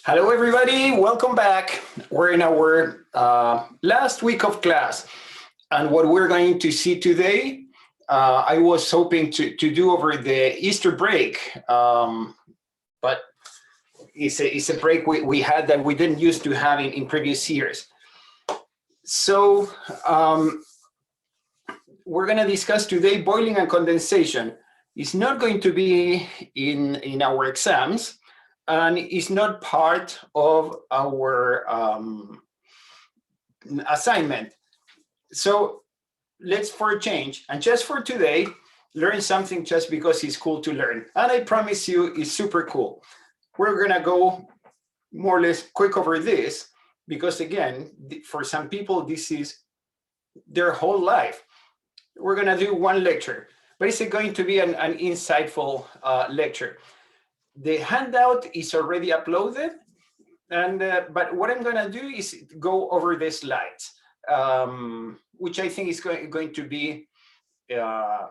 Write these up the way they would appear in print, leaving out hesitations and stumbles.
Hello, everybody. Welcome back. We're in our last week of class. And what we're going to see today, I was hoping to do over the Easter break, but it's a break we had that we didn't used to have in previous years. So we're going to discuss today boiling and condensation. It's not going to be in our exams, and it's not part of our assignment. So let's, for a change, and just for today, learn something just because it's cool to learn. And I promise you, it's super cool. We're gonna go more or less quick over this because, again, for some people, this is their whole life. We're gonna do one lecture, but it's going to be an insightful lecture. The handout is already uploaded, and but what I'm gonna do is go over the slides, which I think is going to be a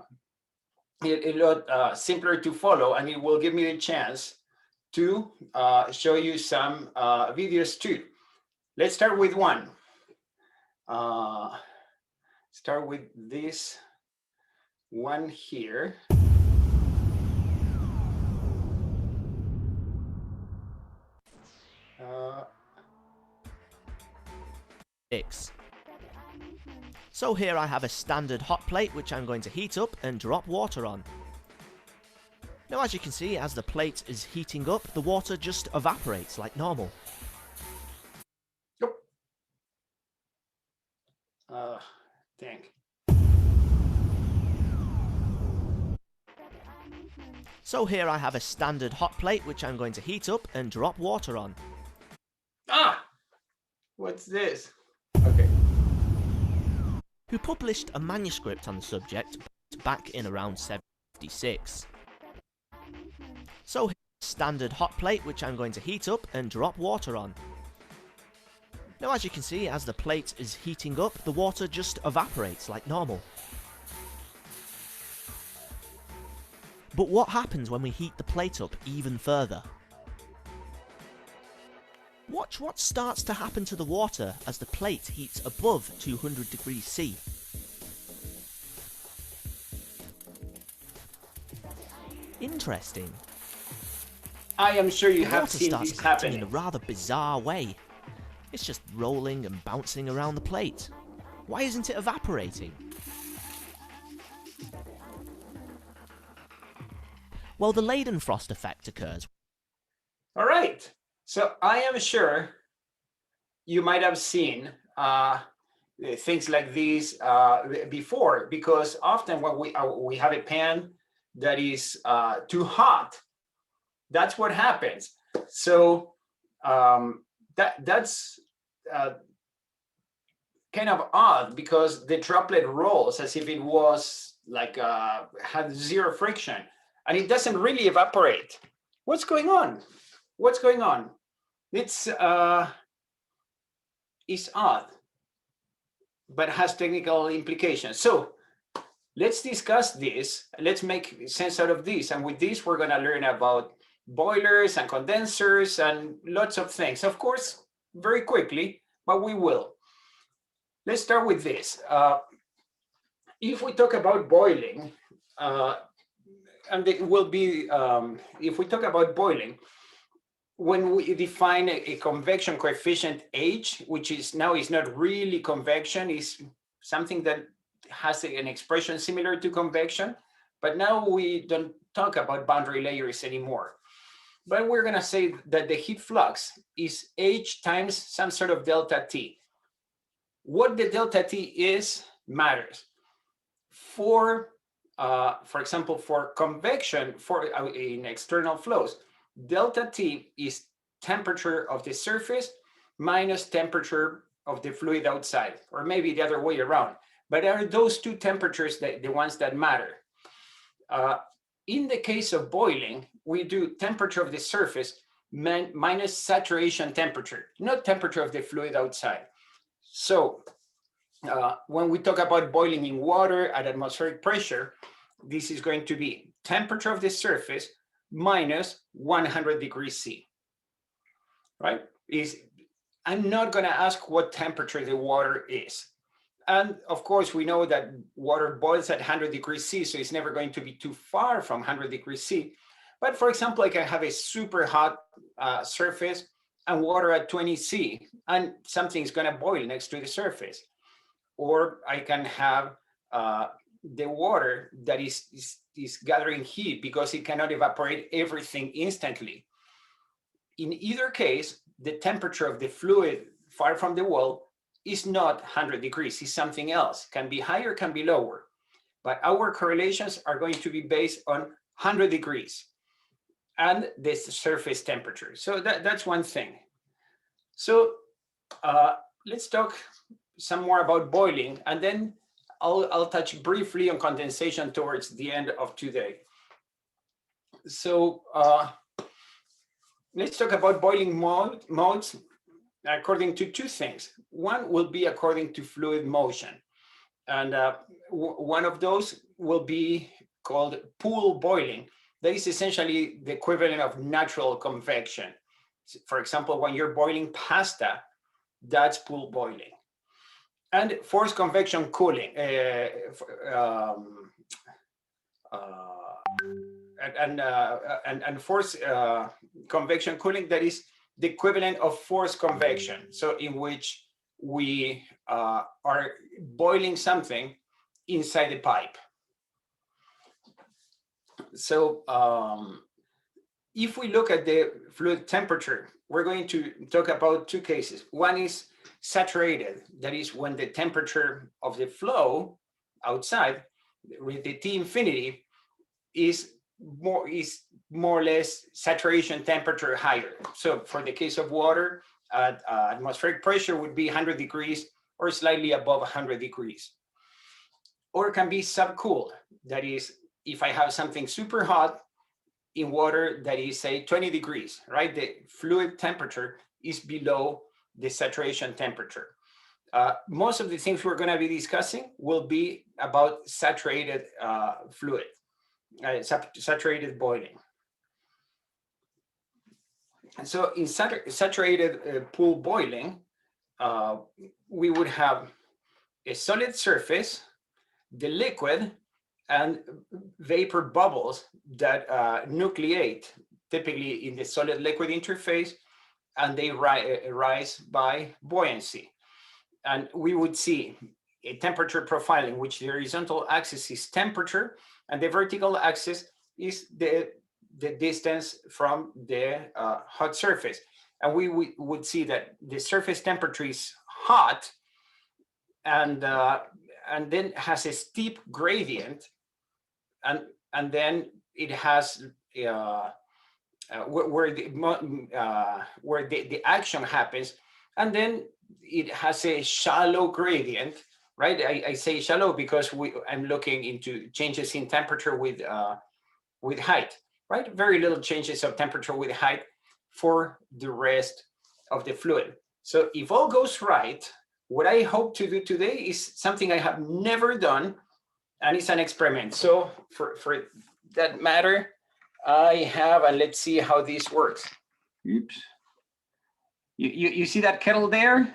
lot simpler to follow, and it will give me a chance to show you some videos too. Let's start with one. Start with this one here. So here I have a standard hot plate which I'm going to heat up and drop water on. Now, as you can see, as the plate is heating up, the water just evaporates like normal. Dang. So here I have a standard hot plate which I'm going to heat up and drop water on. What's this? Okay. Who published a manuscript on the subject back in around 1756. So here's a standard hot plate which I'm going to heat up and drop water on. Now, as you can see, as the plate is heating up, the water just evaporates like normal. But what happens when we heat the plate up even further? Watch what starts to happen to the water as the plate heats above 200 degrees C. Interesting. I am sure you have Water seen starts this acting in a happening. rather bizarre way. It's just rolling and bouncing around the plate. Why isn't it evaporating? Well, the Leidenfrost effect occurs. All right. So I am sure you might have seen things like this before, because often when we have a pan that is too hot, that's what happens. So that's kind of odd, because the droplet rolls as if it was like had zero friction, and it doesn't really evaporate. What's going on? What's going on? It's odd, but has technical implications. So let's discuss this. Let's make sense out of this. And with this, we're going to learn about boilers and condensers and lots of things. Of course, very quickly, but we will. Let's start with this. If we talk about boiling, and it will be, if we talk about boiling, when we define a convection coefficient H, which is now is not really convection, is something that has an expression similar to convection, but now we don't talk about boundary layers anymore. But we're gonna say that the heat flux is H times some sort of delta T. What the delta T is matters. For example, for convection, in external flows, delta T is temperature of the surface minus temperature of the fluid outside, or maybe the other way around. But are those two temperatures the ones that matter? In the case of boiling, we do temperature of the surface minus saturation temperature, not temperature of the fluid outside. So when we talk about boiling in water at atmospheric pressure, this is going to be temperature of the surface minus 100 degrees C. right? I'm not going to ask what temperature the water is. And of course, we know that water boils at 100 degrees C, so it's never going to be too far from 100 degrees C. But for example, I can have a super hot surface and water at 20 C, and something's going to boil next to the surface. Or I can have the water that is gathering heat because it cannot evaporate everything instantly. In either case, the temperature of the fluid far from the wall is not 100 degrees, it's something else. Can be higher, can be lower. But our correlations are going to be based on 100 degrees and the surface temperature. So that's one thing. So let's talk some more about boiling, and then I'll touch briefly on condensation towards the end of today. So let's talk about boiling modes according to two things. One will be according to fluid motion. And one of those will be called pool boiling. That is essentially the equivalent of natural convection. For example, when you're boiling pasta, that's pool boiling. And forced convection cooling. And forced convection cooling, that is the equivalent of forced convection. So in which we are boiling something inside the pipe. So if we look at the fluid temperature, we're going to talk about two cases. One is saturated, that is when the temperature of the flow outside with the T infinity is more or less saturation temperature higher. So for the case of water, atmospheric pressure would be 100 degrees or slightly above 100 degrees. Or it can be subcooled. That is, if I have something super hot in water that is, say, 20 degrees, right? The fluid temperature is below the saturation temperature. Most of the things we're going to be discussing will be about saturated fluid, saturated boiling. And so in saturated pool boiling, we would have a solid surface, the liquid, and vapor bubbles that nucleate, typically in the solid-liquid interface, and they rise by buoyancy. And we would see a temperature profile in which the horizontal axis is temperature, and the vertical axis is the distance from the hot surface. And we would see that the surface temperature is hot, and then has a steep gradient, and then it has where the action happens, and then it has a shallow gradient, right? I say shallow because I'm looking into changes in temperature with height, right? Very little changes of temperature with height for the rest of the fluid. So if all goes right, what I hope to do today is something I have never done, and it's an experiment. So for that matter, I have, and let's see how this works. Oops. You see that kettle there?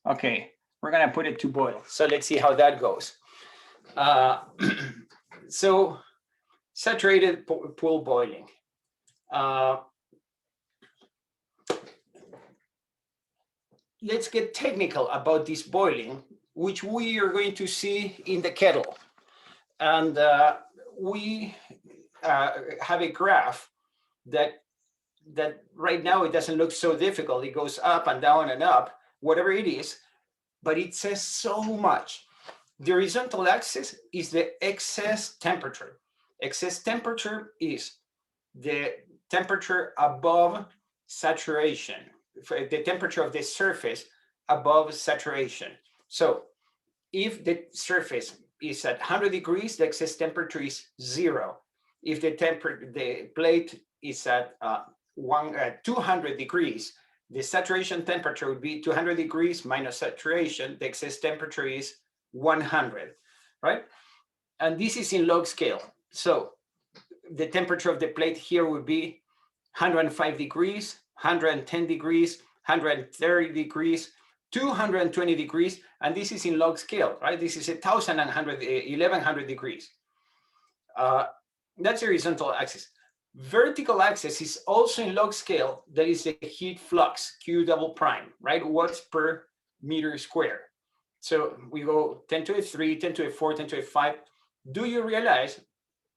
Okay, we're gonna put it to boil. So let's see how that goes. So saturated pool boiling. Let's get technical about this boiling, which we are going to see in the kettle. And we have a graph that right now it doesn't look so difficult. It goes up and down and up, whatever it is, but it says so much. The horizontal axis is the excess temperature. Excess temperature is the temperature above saturation, the temperature of the surface above saturation. So if the surface is at 100 degrees, the excess temperature is 0. If the plate is at 200 degrees, the saturation temperature would be 200 degrees minus saturation. The excess temperature is 100, right? And this is in log scale. So the temperature of the plate here would be 105 degrees, 110 degrees, 130 degrees, 220 degrees, and this is in log scale, right? This is 1100 degrees. That's the horizontal axis. Vertical axis is also in log scale. That is the heat flux, Q double prime, right? Watts per meter square. So we go 10 to the 3, 10 to the 4, 10 to the 5. Do you realize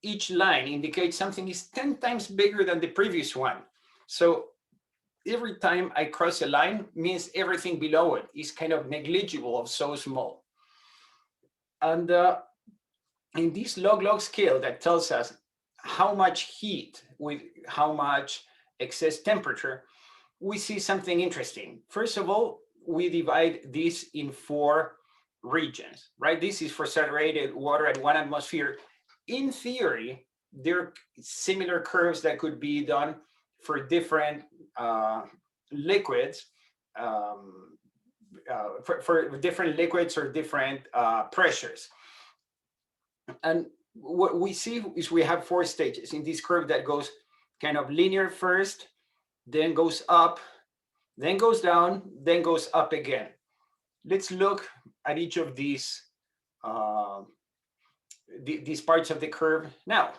each line indicates something is 10 times bigger than the previous one? So every time I cross a line means everything below it is kind of negligible or so small. And in this log scale that tells us how much heat with how much excess temperature, we see something interesting. First of all, we divide this in 4 regions, right? This is for saturated water at 1 atmosphere. In theory, there are similar curves that could be done for different liquids, for different liquids or different pressures. And what we see is we have 4 stages in this curve that goes kind of linear first, then goes up, then goes down, then goes up again. Let's look at each of these parts of the curve now.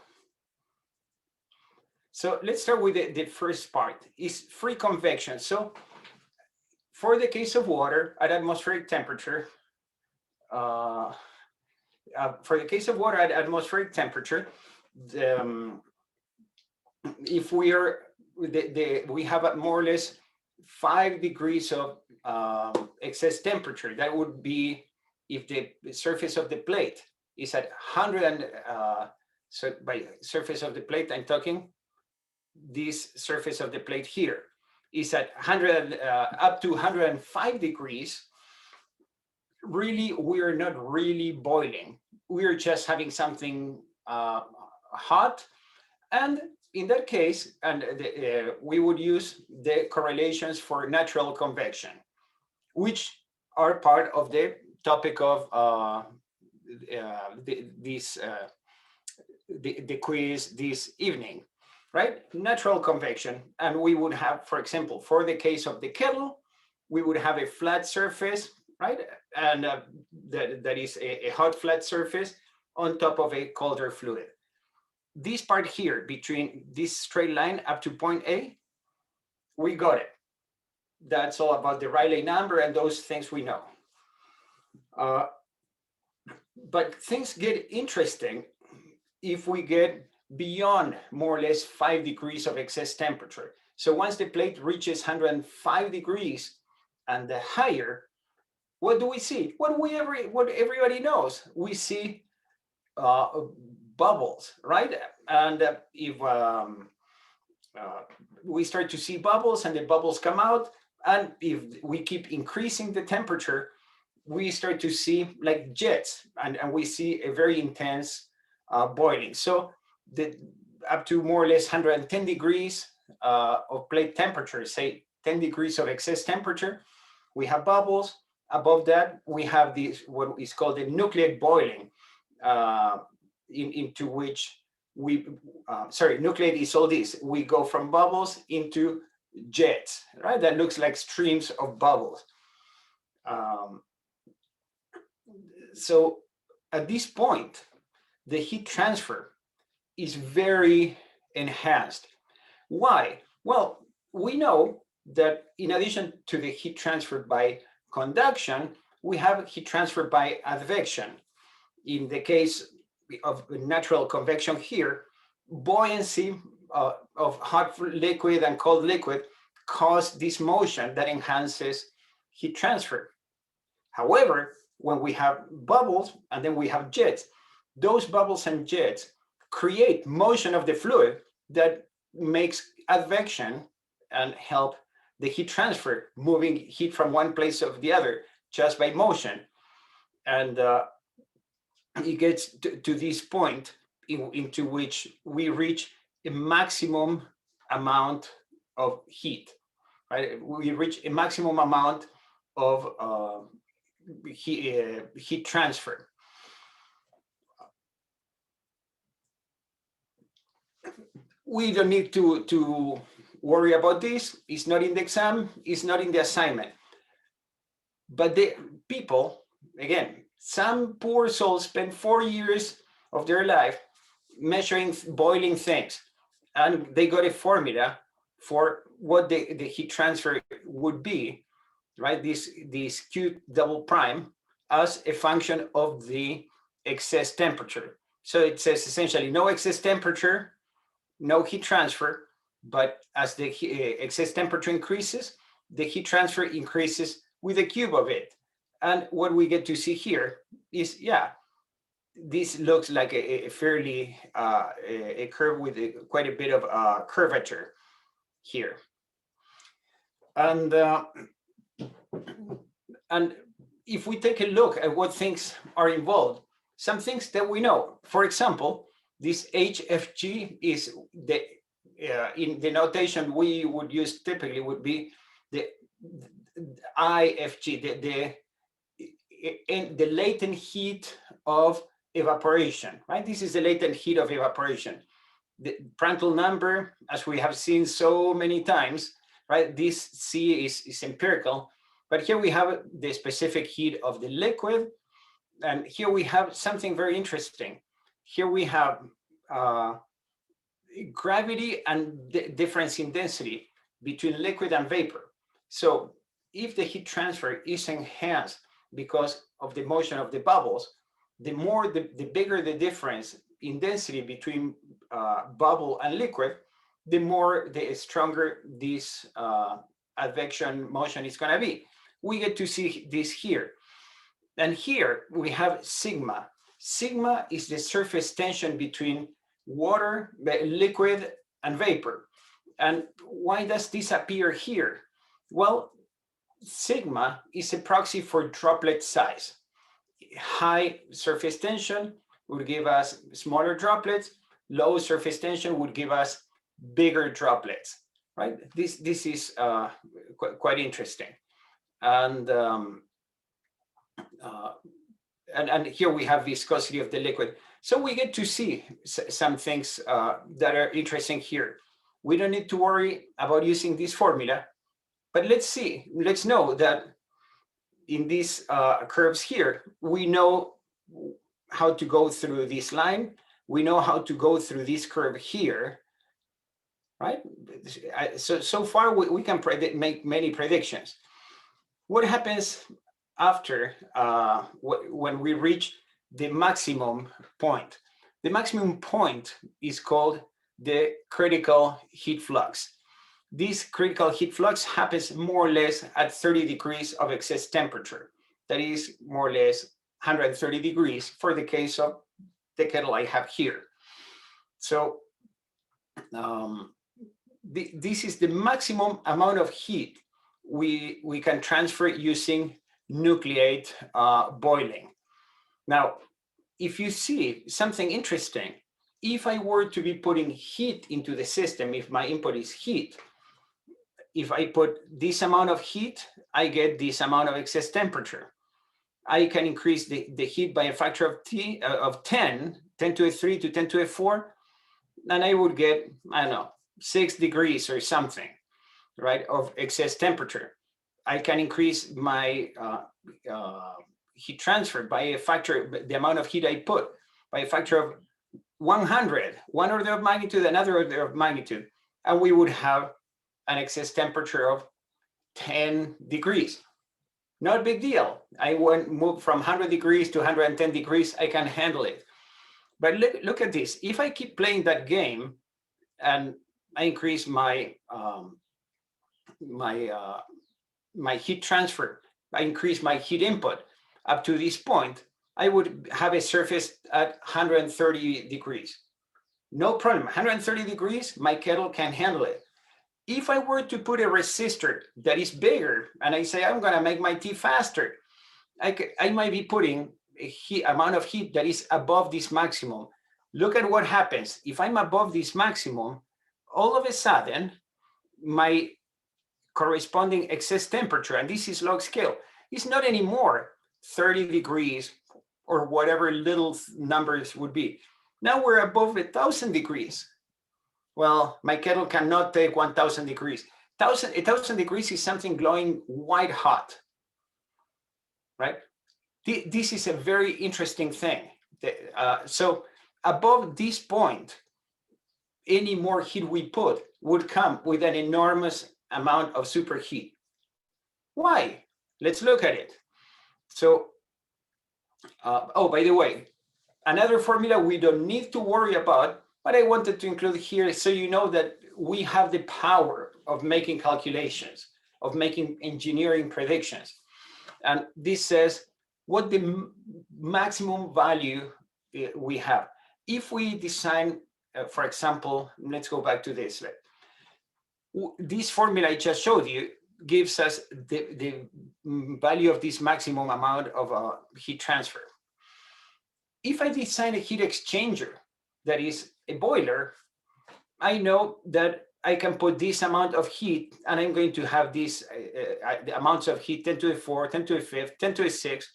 So let's start with the first part, is free convection. So for the case of water at atmospheric temperature, if we are we have more or less 5 degrees of excess temperature. That would be if the surface of the plate is at 100 and so by surface of the plate I'm talking this surface of the plate here is at 100 up to 105 degrees. Really, we're not really boiling. We're just having something hot. And in that case, we would use the correlations for natural convection, which are part of the topic of the quiz this evening, right? Natural convection. And we would have, for example, for the case of the kettle, we would have a flat surface, right? And that is a hot flat surface on top of a colder fluid. This part here, between this straight line up to point A, we got it. That's all about the Rayleigh number and those things we know. But things get interesting if we get beyond more or less 5 degrees of excess temperature. So once the plate reaches 105 degrees and the higher, what do we see? What everybody knows. We see bubbles, right? And if we start to see bubbles and the bubbles come out, and if we keep increasing the temperature, we start to see like jets, and we see a very intense boiling. So up to more or less 110 degrees of plate temperature, say 10 degrees of excess temperature, we have bubbles. Above that, we have this, what is called the nucleate boiling, into which nucleate is all this. We go from bubbles into jets, right? That looks like streams of bubbles. So at this point, the heat transfer is very enhanced. Why? Well, we know that in addition to the heat transfer by conduction, we have heat transfer by advection. In the case of natural convection here, buoyancy of hot liquid and cold liquid cause this motion that enhances heat transfer. However, when we have bubbles and then we have jets, those bubbles and jets create motion of the fluid that makes advection and help the heat transfer, moving heat from one place to the other just by motion. And it gets to this point into which we reach a maximum amount of heat, right? We reach a maximum amount of heat transfer. We don't need to worry about this. It's not in the exam, it's not in the assignment. But the people, again, some poor souls spend 4 years of their life measuring boiling things, and they got a formula for what the heat transfer would be, right? This Q double prime as a function of the excess temperature. So it says essentially no excess temperature, no heat transfer, but as the excess temperature increases, the heat transfer increases with the cube of it. And what we get to see here is, yeah, this looks like a fairly a curve with quite a bit of curvature here. And if we take a look at what things are involved, some things that we know, for example, this HFG is the in the notation we would use typically would be the IFG, the latent heat of evaporation, right? This is the latent heat of evaporation. The Prandtl number, as we have seen so many times, right? This C is empirical, but here we have the specific heat of the liquid. And here we have something very interesting. Here we have gravity and the difference in density between liquid and vapor. So if the heat transfer is enhanced because of the motion of the bubbles, the bigger the difference in density between bubble and liquid, the stronger this advection motion is going to be. We get to see this here. And here we have sigma. Sigma is the surface tension between water, liquid, and vapor. And why does this appear here? Well, sigma is a proxy for droplet size. High surface tension would give us smaller droplets. Low surface tension would give us bigger droplets, right? This is quite interesting. And here we have viscosity of the liquid. So we get to see some things that are interesting here. We don't need to worry about using this formula, but let's know that in these curves here, we know how to go through this line. We know how to go through this curve here, right? So far we can make many predictions. What happens after when we reach the maximum point? The maximum point is called the critical heat flux. This critical heat flux happens more or less at 30 degrees of excess temperature. That is more or less 130 degrees for the case of the kettle I have here. So this is the maximum amount of heat we can transfer using nucleate boiling. Now, if you see something interesting, if I were to be putting heat into the system, if my input is heat, if I put this amount of heat, I get this amount of excess temperature. I can increase the heat by a factor of 10 to the 3 to 10 to the 4, and I would get, I don't know, 6 degrees or something, right, of excess temperature. I can increase my heat transfer by a factor, the amount of heat I put, by a factor of 100, one order of magnitude, another order of magnitude, and we would have an excess temperature of 10 degrees. Not a big deal. I won't move from 100 degrees to 110 degrees. I can handle it. But look at this. If I keep playing that game and I increase my my heat transfer, I increase my heat input up to this point, I would have a surface at 130 degrees. No problem. 130 degrees, my kettle can handle it. If I were to put a resistor that is bigger and I say I'm going to make my tea faster, I might be putting a amount of heat that is above this maximum. Look at what happens. If I'm above this maximum, all of a sudden, my corresponding excess temperature, and this is log scale, is not anymore 30 degrees or whatever little numbers would be. Now we're above 1,000 degrees. Well, my kettle cannot take 1,000 degrees. 1,000 degrees is something glowing white hot, right? This is a very interesting thing. So above this point, any more heat we put would come with an enormous amount of superheat. Why? Let's look at it. So, oh, by the way, another formula we don't need to worry about, but I wanted to include here so you know that we have the power of making calculations, of making engineering predictions. And this says what the maximum value we have. If we design, for example, let's go back to this. This formula I just showed you gives us the value of this maximum amount of heat transfer. If I design a heat exchanger that is a boiler, I know that I can put this amount of heat and I'm going to have these amounts of heat, 10 to the 4, 10 to the 5th, 10 to the 6th,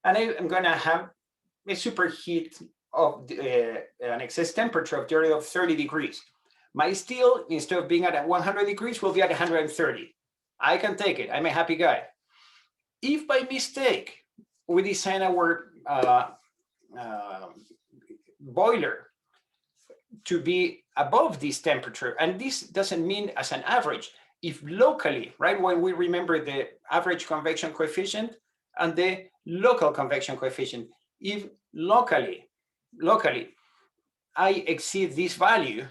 and I'm going to have a superheat of an excess temperature of the order of 30 degrees. My steel, instead of being at 100 degrees, will be at 130. I can take it. I'm a happy guy. If by mistake we design our boiler to be above this temperature, and this doesn't mean as an average, if locally, right, when we remember the average convection coefficient and the local convection coefficient, if locally I exceed this value,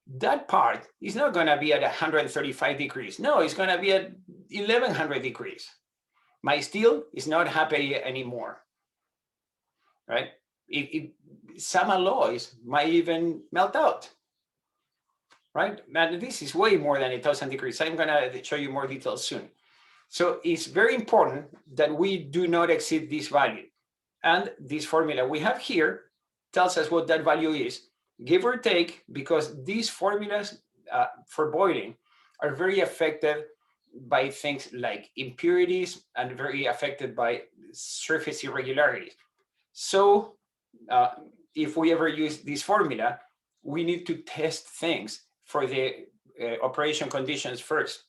that part is not going to be at 135 degrees. No, it's going to be at 1100 degrees. My steel is not happy anymore, right? Some alloys might even melt out, right? And this is way more than 1,000 degrees. I'm going to show you more details soon. So it's very important that we do not exceed this value. And this formula we have here tells us what that value is, give or take, because these formulas for boiling are very affected by things like impurities and very affected by surface irregularities. So if we ever use this formula, we need to test things for the operation conditions first.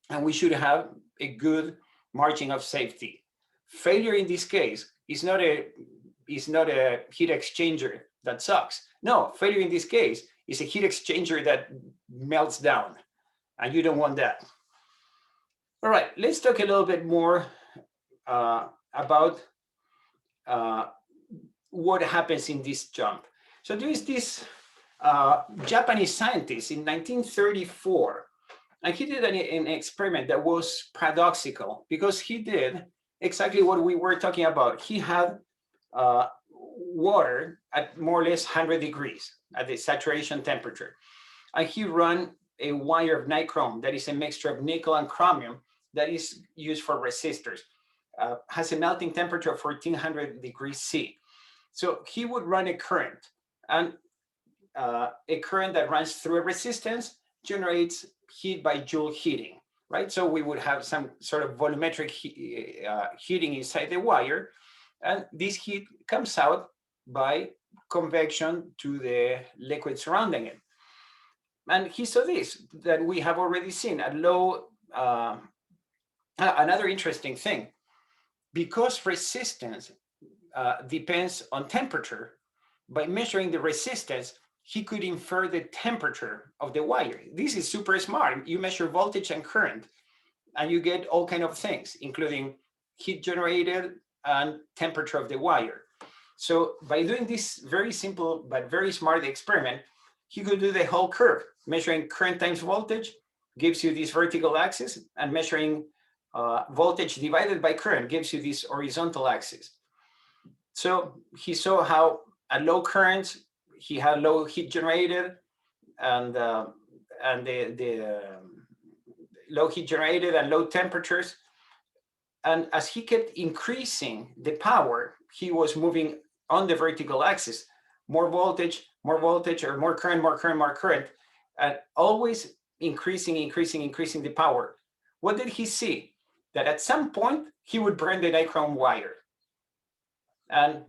And we should have a good margin of safety. Failure in this case is not a heat exchanger that sucks. No, failure in this case is a heat exchanger that melts down, and you don't want that. All right, let's talk a little bit more about what happens in this jump. So there is this Japanese scientist in 1934, and he did an experiment that was paradoxical because he did exactly what we were talking about. He had water at more or less 100 degrees at the saturation temperature. And he ran a wire of nichrome that is a mixture of nickel and chromium that is used for resistors. Has a melting temperature of 1400 degrees C. So he would run a current, and a current that runs through a resistance generates heat by Joule heating, right? So we would have some sort of volumetric heating inside the wire, and this heat comes out by convection to the liquid surrounding it. And he saw this, that we have already seen at low, another interesting thing, because resistance depends on temperature, by measuring the resistance, he could infer the temperature of the wire. This is super smart. You measure voltage and current, and you get all kinds of things, including heat generated and temperature of the wire. So by doing this very simple but very smart experiment, he could do the whole curve. Measuring current times voltage gives you this vertical axis, and measuring voltage divided by current gives you this horizontal axis. So he saw how at low currents, he had low heat generated, and the low heat generated and low temperatures. And as he kept increasing the power, he was moving on the vertical axis, more voltage, or more current, and always increasing the power. What did he see? That at some point, he would burn the nichrome wire. And,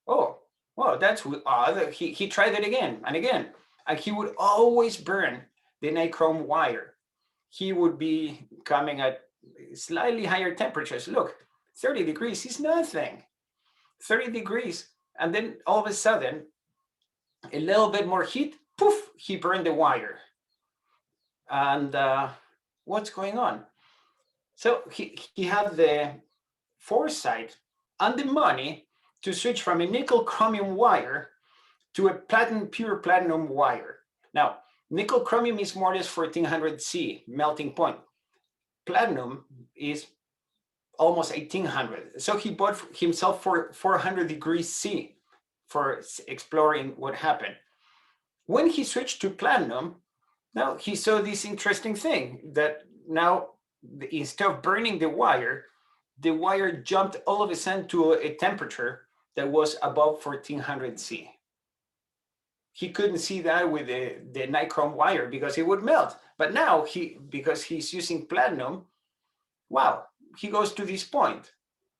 oh, well, that's odd. He tried it again and again. and he would always burn the nichrome wire. He would be coming at slightly higher temperatures. Look, 30 degrees is nothing. 30 degrees. And then all of a sudden, a little bit more heat, poof, he burned the wire. And what's going on? So he had the foresight and the money to switch from a nickel chromium wire to a pure platinum wire. Now, nickel chromium is more or less 1400 C melting point. Platinum is almost 1800. So he bought himself for 400 degrees C for exploring what happened. When he switched to platinum, now he saw this interesting thing that now instead of burning the wire jumped all of a sudden to a temperature that was above 1400 C. He couldn't see that with the nichrome wire because it would melt. But now because he's using platinum, wow, he goes to this point.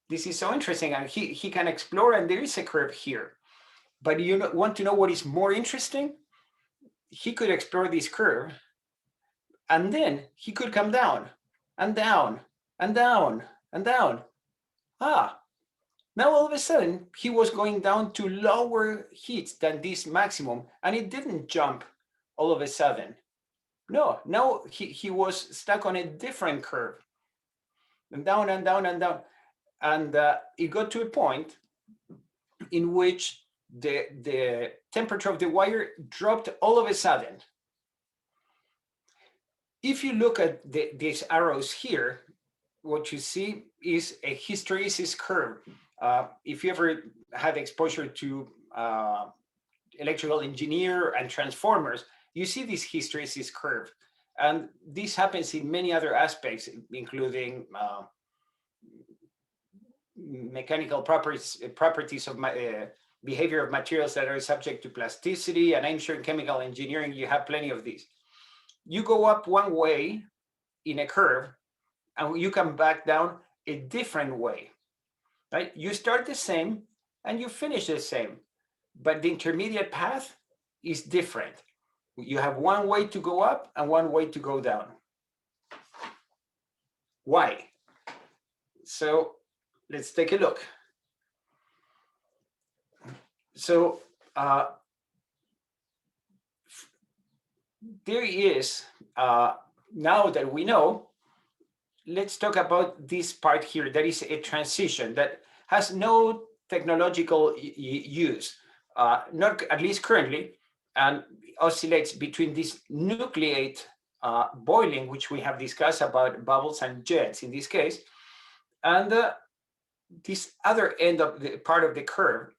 This is so interesting, and he can explore, and there is a curve here. But you want to know what is more interesting? He could explore this curve, and then he could come down and down and down and down. Now all of a sudden he was going down to lower heats than this maximum, and it didn't jump all of a sudden. No, now he was stuck on a different curve, and down and down and down, and it got to a point in which the temperature of the wire dropped all of a sudden. If you look at these arrows here, what you see is a hysteresis curve. If you ever had exposure to electrical engineer and transformers, you see this hysteresis curve. And this happens in many other aspects, including mechanical properties of behavior of materials that are subject to plasticity. And I'm sure in chemical engineering, you have plenty of these. You go up one way in a curve, and you come back down a different way, right? You start the same and you finish the same, but the intermediate path is different. You have one way to go up and one way to go down. Why? So let's take a look. So there is, now that we know, let's talk about this part here. That is a transition that has no technological use, not at least currently, and oscillates between this nucleate boiling, which we have discussed about bubbles and jets in this case, and this other end of the part of the curve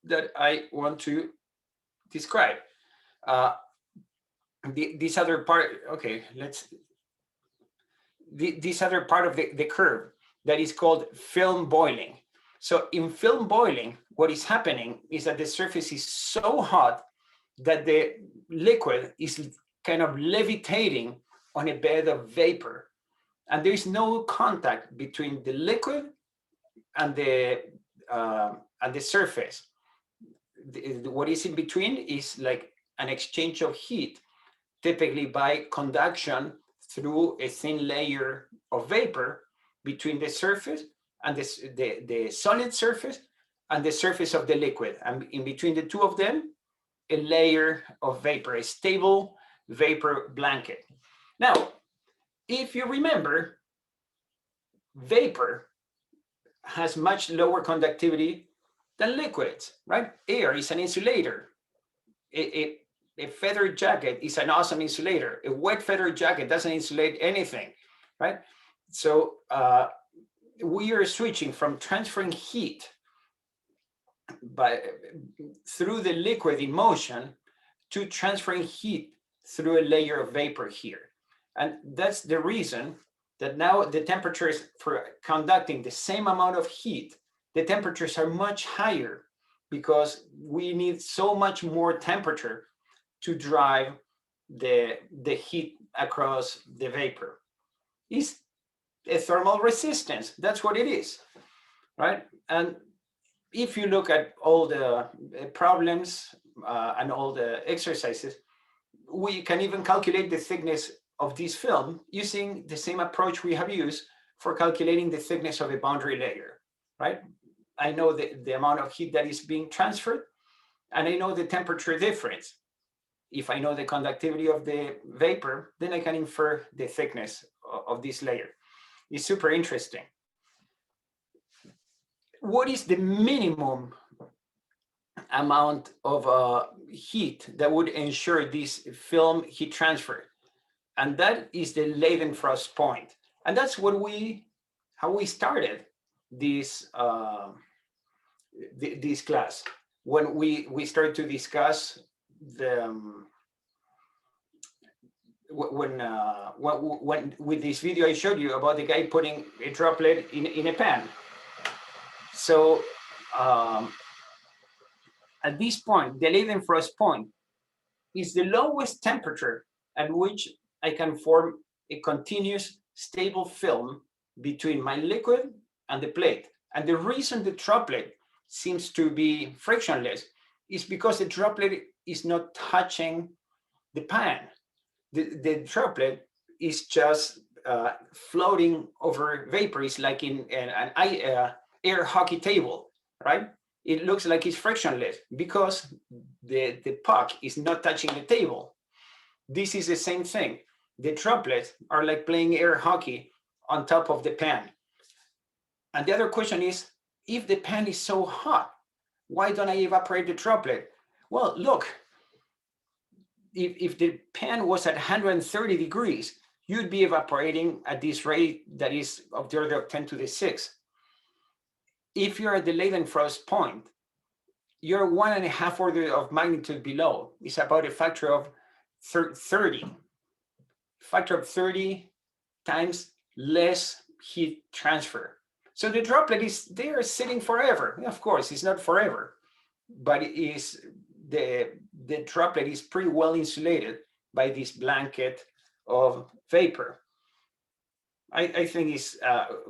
that I want to describe. This other part, okay, this other part of the curve that is called film boiling. So in film boiling, what is happening is that the surface is so hot that the liquid is kind of levitating on a bed of vapor. And there is no contact between the liquid and the surface. What is in between is like an exchange of heat, typically by conduction through a thin layer of vapor between the surface and the solid surface and the surface of the liquid. And in between the two of them, a layer of vapor, a stable vapor blanket. Now, if you remember, vapor has much lower conductivity than liquids, right? Air is an insulator. A feather jacket is an awesome insulator. A wet feather jacket doesn't insulate anything, right? So we are switching from transferring heat through the liquid in motion to transferring heat through a layer of vapor here. And that's the reason that now the temperatures for conducting the same amount of heat, the temperatures are much higher because we need so much more temperature to drive the heat across the vapor. It's a thermal resistance. That's what it is, right? And if you look at all the problems and all the exercises, we can even calculate the thickness of this film using the same approach we have used for calculating the thickness of a boundary layer, right? I know the amount of heat that is being transferred, and I know the temperature difference. If I know the conductivity of the vapor, then I can infer the thickness of this layer. It's super interesting. What is the minimum amount of heat that would ensure this film heat transfer? And that is the Leidenfrost point. And that's how we started this this class, when we started to discuss the when with this video I showed you about the guy putting a droplet in a pan. So at this point, the Leidenfrost point is the lowest temperature at which I can form a continuous stable film between my liquid and the plate. And the reason the droplet seems to be frictionless is because the droplet is not touching the pan. The droplet is just floating over vapor. It's like in an air hockey table, right? It looks like it's frictionless because the puck is not touching the table. This is the same thing. The droplets are like playing air hockey on top of the pan. And the other question is, if the pan is so hot, why don't I evaporate the droplet? Well, look, if the pan was at 130 degrees, you'd be evaporating at this rate that is of the order of 10 to the 6. If you're at the Leidenfrost point, you're 1.5 order of magnitude below. It's about a factor of 30. Factor of 30 times less heat transfer. So the droplet is there sitting forever. Of course, it's not forever, but it is the droplet is pretty well insulated by this blanket of vapor. I think it's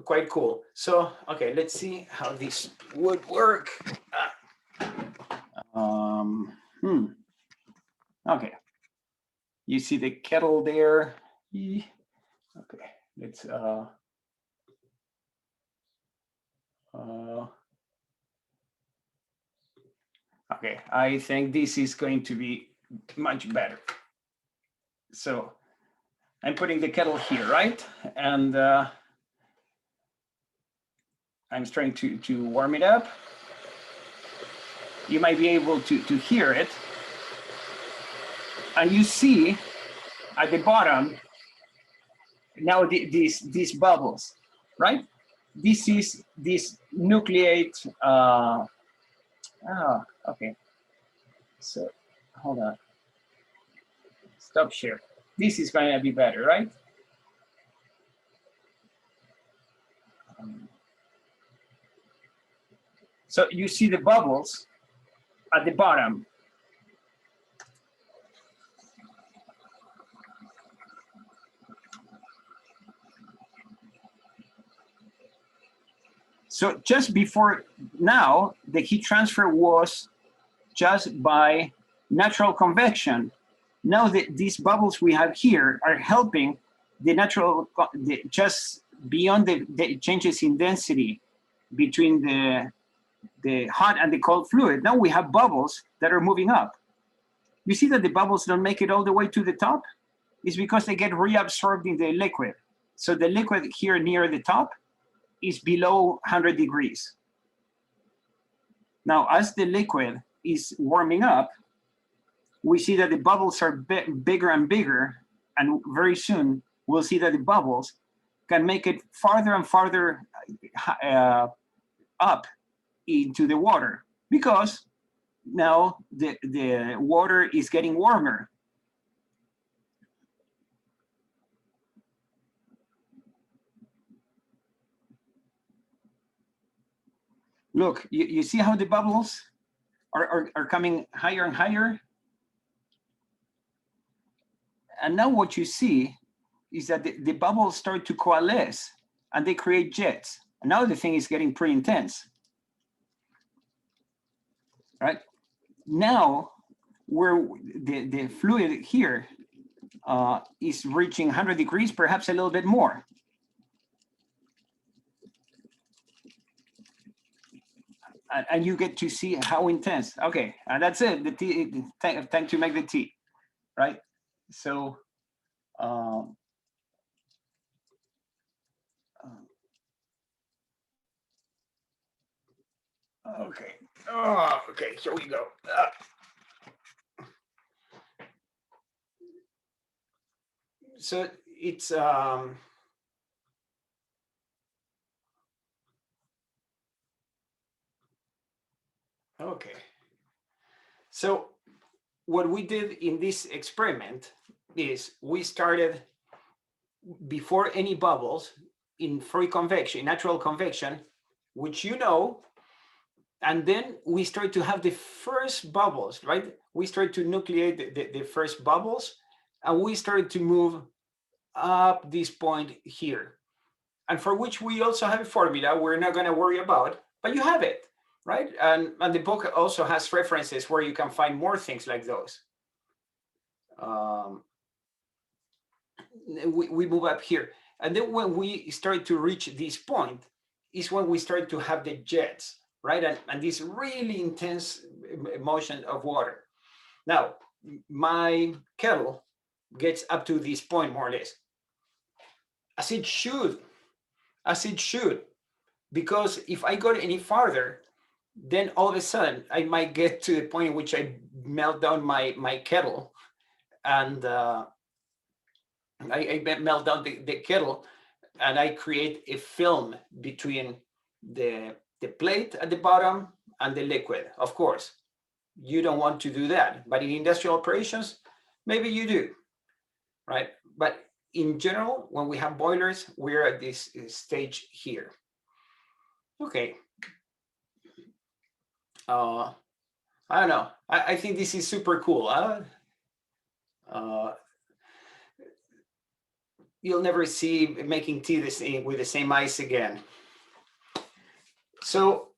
quite cool. So, okay, let's see how this would work. Okay, you see the kettle there. Okay, let's okay, I think this is going to be much better. So I'm putting the kettle here, right? And I'm trying to warm it up. You might be able to hear it. And you see at the bottom, now these bubbles, right? This is this nucleate, okay. So hold on, stop share. This is going to be better, right? So you see the bubbles at the bottom. So just before now, the heat transfer was just by natural convection. Now these bubbles we have here are helping the natural, just beyond the changes in density between the hot and the cold fluid. Now we have bubbles that are moving up. You see that the bubbles don't make it all the way to the top? It's because they get reabsorbed in the liquid. So the liquid here near the top is below 100 degrees. Now, as the liquid is warming up, we see that the bubbles are bigger and bigger, and very soon we'll see that the bubbles can make it farther and farther up into the water, because now the water is getting warmer. Look, you see how the bubbles are coming higher and higher? And now what you see is that the bubbles start to coalesce and they create jets. And now the thing is getting pretty intense. Right? Now, where the fluid here is reaching 100 degrees, perhaps a little bit more. And you get to see how intense. Okay, and that's it. The tea, time to make the tea, right? So, okay. Oh, okay, here we go. So it's okay. So what we did in this experiment is we started before any bubbles in free convection, natural convection, which you know, and then we start to have the first bubbles, right? We start to nucleate the first bubbles, and we started to move up this point here, and for which we also have a formula we're not going to worry about, but you have it, right? And the book also has references where you can find more things like those. We move up here. And then when we start to reach this point is when we start to have the jets, right? And this really intense motion of water. Now, my kettle gets up to this point more or less, as it should, because if I go any farther, then all of a sudden I might get to the point in which I melt down my kettle, and I melt down the kettle, and I create a film between the plate at the bottom and the liquid. Of course, you don't want to do that, but in industrial operations, maybe you do, right? But in general, when we have boilers, we're at this stage here. Okay. I don't know. I think this is super cool. You'll never see making tea with the same ice again. So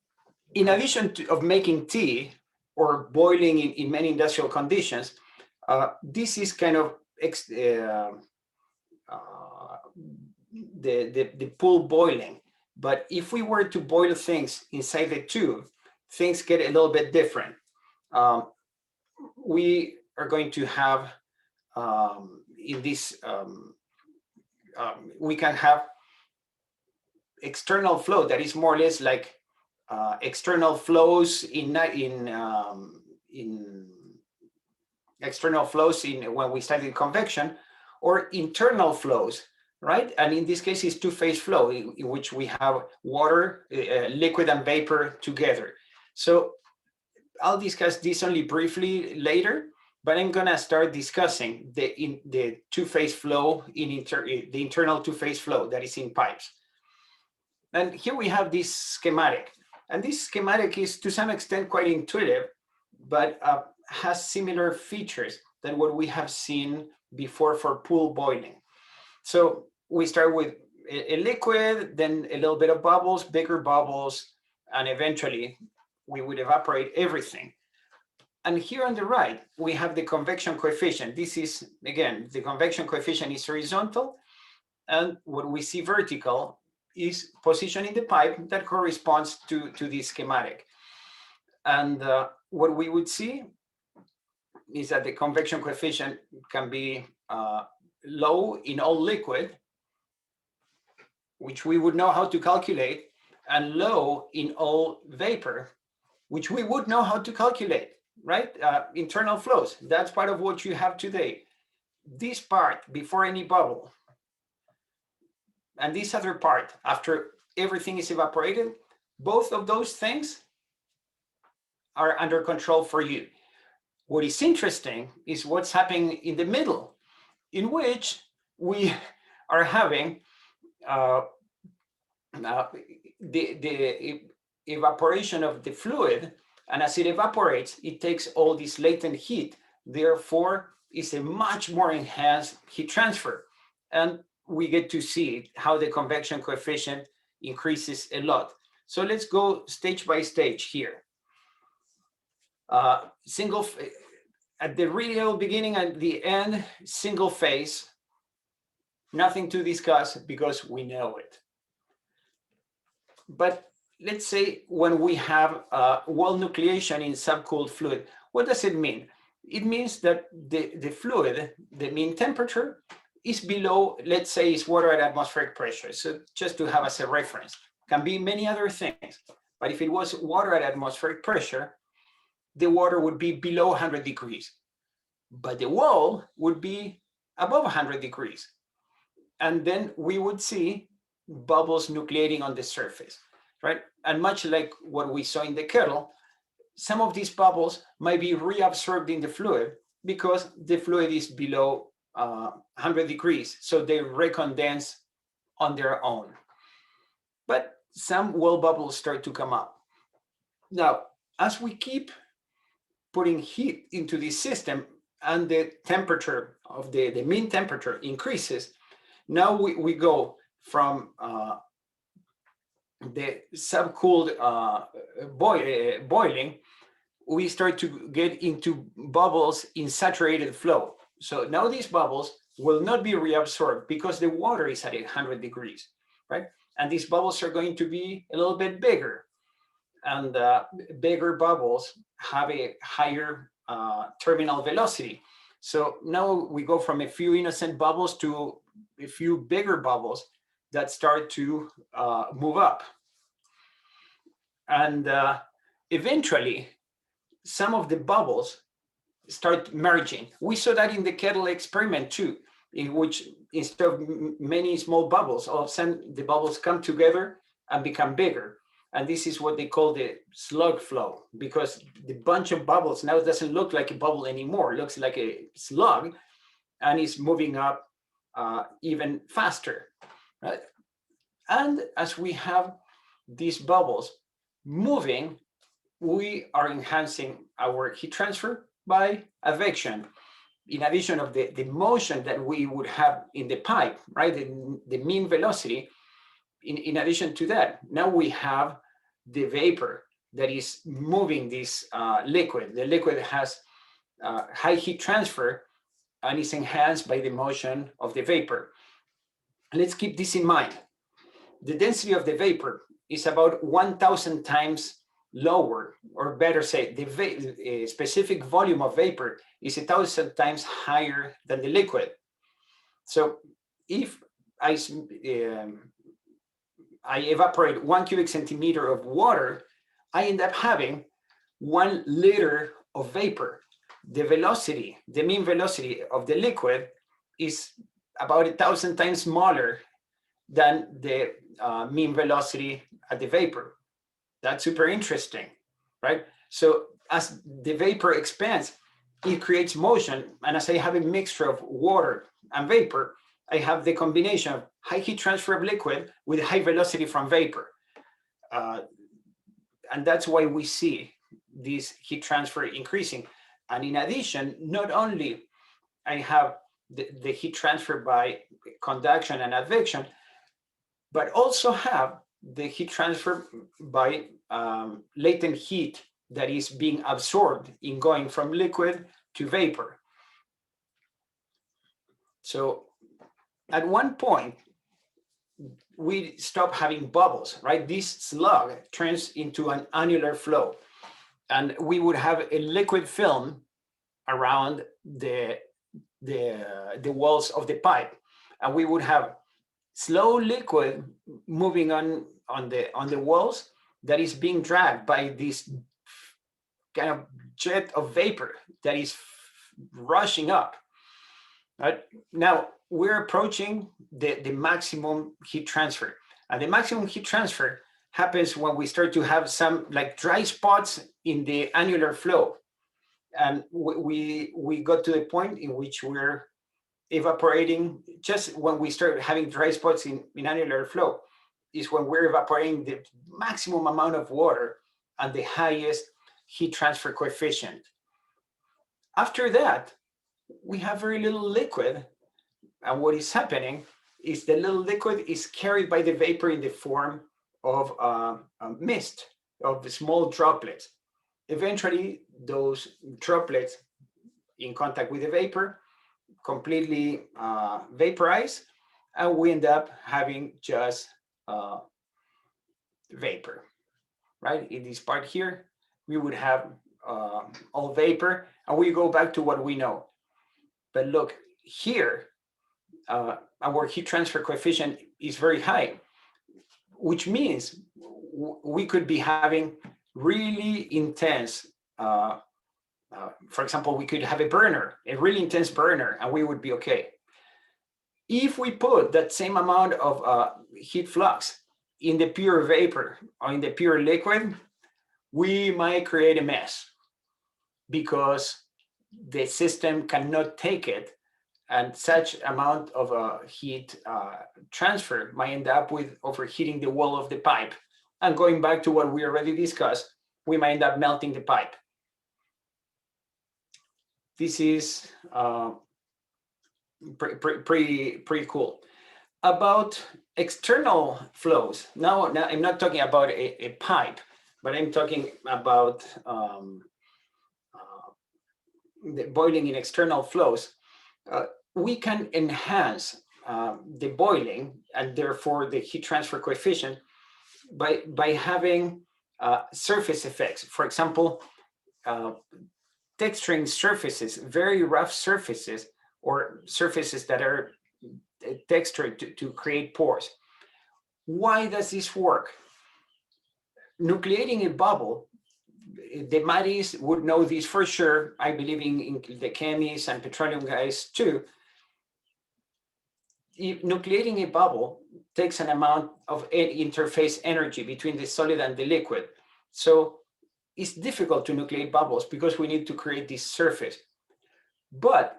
in addition of making tea or boiling in many industrial conditions, this is kind of the pool boiling. But if we were to boil things inside the tube, things get a little bit different. We are going to have in this, we can have external flow that is more or less like external flows in external flows in when we study convection, or internal flows, right? And in this case, it's two-phase flow in which we have water, liquid and vapor together. So I'll discuss this only briefly later, but I'm gonna start discussing the two-phase flow the internal two-phase flow that is in pipes. And here we have this schematic, and this schematic is to some extent quite intuitive, but has similar features than what we have seen before for pool boiling. So we start with a liquid, then a little bit of bubbles, bigger bubbles, and eventually we would evaporate everything. And here on the right, we have the convection coefficient. This is, again, the convection coefficient is horizontal, and what we see vertical is position in the pipe that corresponds to this schematic. And what we would see is that the convection coefficient can be low in all liquid, which we would know how to calculate, and low in all vapor, which we would know how to calculate, right? Internal flows, that's part of what you have today. This part before any bubble, and this other part after everything is evaporated, both of those things are under control for you. What is interesting is what's happening in the middle, in which we are having the evaporation of the fluid, and as it evaporates, it takes all this latent heat. Therefore, it's a much more enhanced heat transfer. And we get to see how the convection coefficient increases a lot. So let's go stage by stage here. at the real beginning and the end, single phase, nothing to discuss because we know it. But let's say when we have wall nucleation in subcooled fluid, what does it mean? It means that the fluid, the mean temperature, is below, let's say, is water at atmospheric pressure. So just to have as a reference, can be many other things. But if it was water at atmospheric pressure, the water would be below 100 degrees. But the wall would be above 100 degrees. And then we would see bubbles nucleating on the surface, right? And much like what we saw in the kettle, some of these bubbles might be reabsorbed in the fluid because the fluid is below 100 degrees, so they recondense on their own. But some wall bubbles start to come up. Now, as we keep putting heat into this system and the temperature of the mean temperature increases, now we go from the subcooled boiling, we start to get into bubbles in saturated flow. So now these bubbles will not be reabsorbed because the water is at 100 degrees, right? And these bubbles are going to be a little bit bigger. And bigger bubbles have a higher terminal velocity. So now we go from a few innocent bubbles to a few bigger bubbles that start to move up. And eventually, some of the bubbles start merging. We saw that in the kettle experiment too, in which instead of many small bubbles, all of a sudden the bubbles come together and become bigger. And this is what they call the slug flow, because the bunch of bubbles now doesn't look like a bubble anymore. It looks like a slug and is moving up even faster. Right? And as we have these bubbles moving, we are enhancing our heat transfer by advection. In addition of the motion that we would have in the pipe, right? The mean velocity. In addition to that, now we have the vapor that is moving this liquid. The liquid has high heat transfer and is enhanced by the motion of the vapor. Let's keep this in mind. The density of the vapor is about 1,000 times lower, or better say, the specific volume of vapor is 1,000 times higher than the liquid. So if I evaporate 1 cubic centimeter of water, I end up having 1 liter of vapor. The velocity, the mean velocity of the liquid is about 1,000 times smaller than the mean velocity at the vapor. That's super interesting, right? So as the vapor expands, it creates motion. And as I have a mixture of water and vapor, I have the combination of high heat transfer of liquid with high velocity from vapor. And that's why we see this heat transfer increasing. And in addition, not only I have the heat transfer by conduction and advection, but also have the heat transfer by latent heat that is being absorbed in going from liquid to vapor. So at one point, we stop having bubbles, right? This slug turns into an annular flow, and we would have a liquid film around the walls of the pipe, and we would have slow liquid moving on the walls that is being dragged by this kind of jet of vapor that is rushing up. Right? Now we're approaching the maximum heat transfer, and the maximum heat transfer happens when we start to have some like dry spots in the annular flow, and we got to the point in which we're evaporating. Just when we start having dry spots in annular flow is when we're evaporating the maximum amount of water and the highest heat transfer coefficient. After that, we have very little liquid, and what is happening is the little liquid is carried by the vapor in the form of a mist, of small droplets. Eventually, those droplets in contact with the vapor, completely vaporized, and we end up having just vapor, right? In this part here, we would have all vapor, and we go back to what we know. But look, here, our heat transfer coefficient is very high, which means we could be having really intense, for example, we could have a burner, a really intense burner, and we would be okay. If we put that same amount of heat flux in the pure vapor or in the pure liquid, we might create a mess because the system cannot take it, and such amount of heat transfer might end up with overheating the wall of the pipe. And going back to what we already discussed, we might end up melting the pipe. This is pretty cool. About external flows, now I'm not talking about a pipe, but I'm talking about the boiling in external flows. We can enhance the boiling and therefore the heat transfer coefficient by having surface effects. For example, texturing surfaces, very rough surfaces, or surfaces that are textured to create pores. Why does this work? Nucleating a bubble, the Matties would know this for sure. I believe in the chemists and petroleum guys too. Nucleating a bubble takes an amount of interface energy between the solid and the liquid. So it's difficult to nucleate bubbles because we need to create this surface. But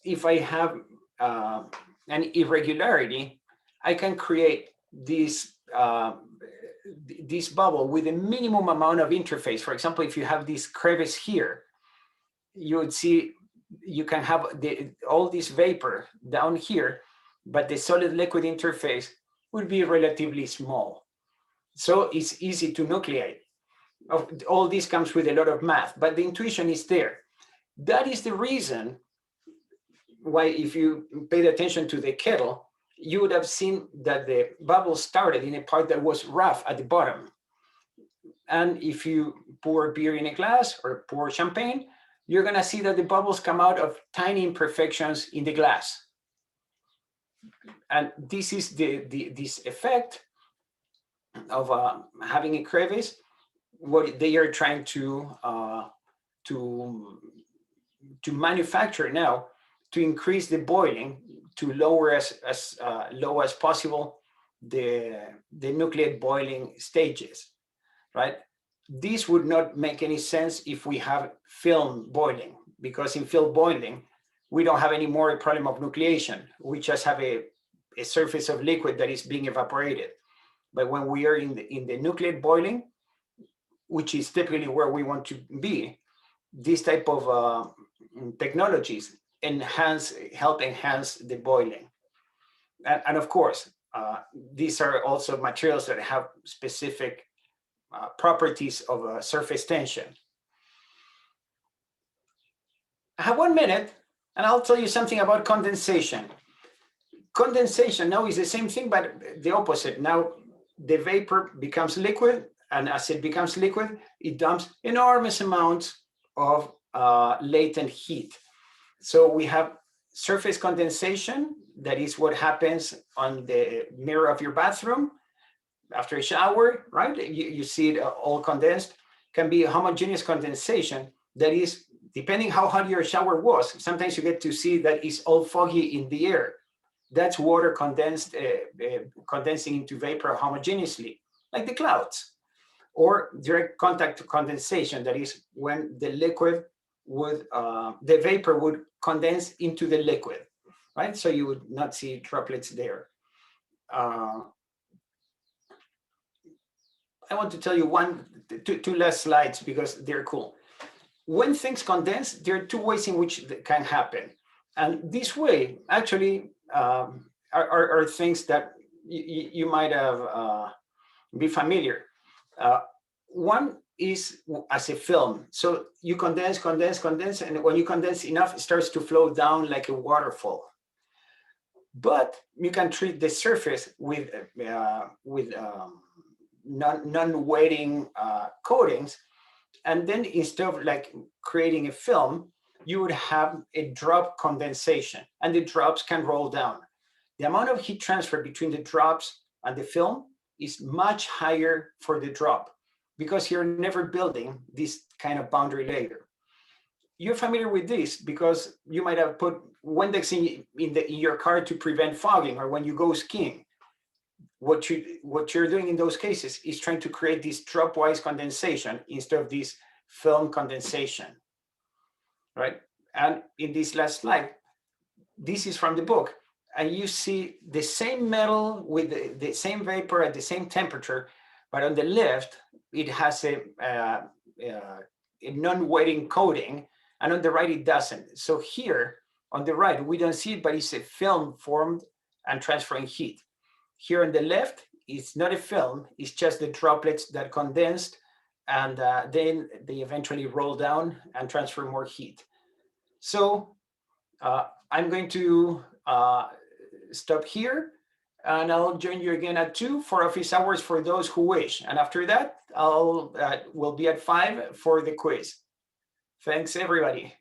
if I have an irregularity, I can create this bubble with a minimum amount of interface. For example, if you have this crevice here, you would see you can have all this vapor down here, but the solid liquid interface would be relatively small. So it's easy to nucleate. All this comes with a lot of math, but the intuition is there. That is the reason why, if you paid attention to the kettle, you would have seen that the bubble started in a part that was rough at the bottom. And if you pour beer in a glass or pour champagne, you're gonna see that the bubbles come out of tiny imperfections in the glass. And this is this effect of having a crevice. What they are trying to manufacture now, to increase the boiling, to lower as low as possible the nucleate boiling stages, right? This would not make any sense if we have film boiling, because in film boiling, we don't have any more a problem of nucleation. We just have a surface of liquid that is being evaporated. But when we are in the nucleate boiling, which is typically where we want to be, this type of technologies help enhance the boiling. And of course, these are also materials that have specific properties of surface tension. I have 1 minute, and I'll tell you something about condensation. Condensation now is the same thing, but the opposite. Now the vapor becomes liquid, and as it becomes liquid, it dumps enormous amounts of latent heat. So we have surface condensation. That is what happens on the mirror of your bathroom after a shower, right? You see it all condensed. Can be homogeneous condensation. That is, depending how hot your shower was, sometimes you get to see that it's all foggy in the air. That's water condensed, condensing into vapor homogeneously, like the clouds. Or direct contact condensation, that is when the liquid would, the vapor would condense into the liquid, right? So you would not see droplets there. I want to tell you two last slides because they're cool. When things condense, there are two ways in which that can happen. And this way actually are things that you might have be familiar. One is as a film. So you condense, condense, condense, and when you condense enough, it starts to flow down like a waterfall. But you can treat the surface with non-wetting coatings, and then instead of like creating a film, you would have a drop condensation, and the drops can roll down. The amount of heat transfer between the drops and the film is much higher for the drop because you're never building this kind of boundary layer. You're familiar with this because you might have put Windex in your car to prevent fogging, or when you go skiing. What you're doing in those cases is trying to create this dropwise condensation instead of this film condensation, right? And in this last slide, this is from the book, and you see the same metal with the same vapor at the same temperature, but on the left, it has a non-wetting coating, and on the right, it doesn't. So here, on the right, we don't see it, but it's a film formed and transferring heat. Here on the left, it's not a film, it's just the droplets that condensed, and then they eventually roll down and transfer more heat. So I'm going to stop here, and I'll join you again at 2 for office hours for those who wish. And after that, we'll be at 5 for the quiz. Thanks, everybody.